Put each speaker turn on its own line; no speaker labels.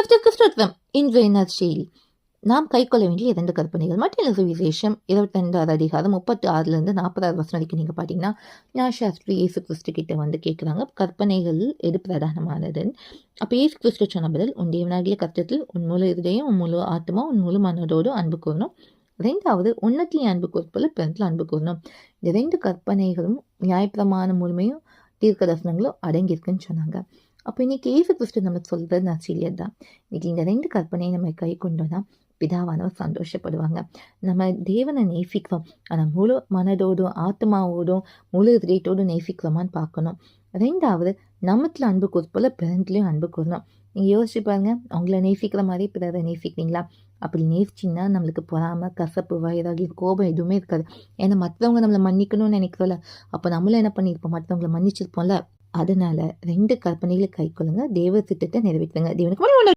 கிறிஸ்துவுக்கு ஸ்தோத்திரம். இன்றைய நற்செய்தி நாம் கைக்கொள்ள வேண்டிய 2 கற்பனைகள். மத்திய சுவிசேஷம் 22வது அதிகாரம் 36லிருந்து 40வது வசனம் வரைக்கும் நீங்கள் பார்த்தீங்கன்னா, ஞானசாஸ்திரி இயேசு கிறிஸ்து கிட்ட வந்து கேட்குறாங்க, கற்பனைகள் எது பிரதானமானது? அப்போ இயேசு கிறிஸ்து சொன்ன பதில், உன் தேவனாகிய கர்த்தரில் உன் முழு இதயம், உன் முழு ஆத்மா, உன் முழு மனதோடு அன்பு கூறணும். 2வது, உன்னத்திலே அன்பு கூறுவது பிறத்தில் அன்பு கூறணும். இந்த 2 கற்பனைகளும் நியாயப்பிரமாண முழுமையும் தீர்க்க தரிசனங்களும் அடங்கியிருக்குன்னு சொன்னாங்க. அப்போ இன்னைக்கு இயேசு கிறிஸ்து நமக்கு சொல்கிறது நற்செய்தி தான். இன்னைக்கு இந்த 2 கற்பனையை நம்ம கை கொண்டோம்னா பிதாவானவர் சந்தோஷப்படுவாங்க. நம்ம தேவனை நேசிக்கிறோம், ஆனால் முழு மனதோடும் ஆத்மாவோடும் முழு இதயத்தோடும் நேசிக்கிறோமான்னு பார்க்கணும். 2வது, நமத்துல அன்பு கூறுப்போல பிறன்லையும் அன்பு கூறணும். நீங்கள் யோசிச்சு பாருங்க, அவங்கள நேசிக்கிற மாதிரி பிறரை நேசிக்கிறீங்களா? அப்படி நேசிச்சிங்கன்னா நம்மளுக்கு பொறாமை, கசப்பு, வைராகி, கோபம் எதுவுமே இருக்காது. ஏன்னா மற்றவங்க நம்மளை மன்னிக்கணும்னு நினைக்கிறோம்ல, அப்போ நம்மளும் என்ன பண்ணியிருப்போம், மற்றவங்களை மன்னிச்சிருப்போம்ல. அதனால 2 கற்பனைகளை கை கொள்ளுங்க, தேவ திட்டத்தை நிறைவேற்றுங்க. தேவனுக்கு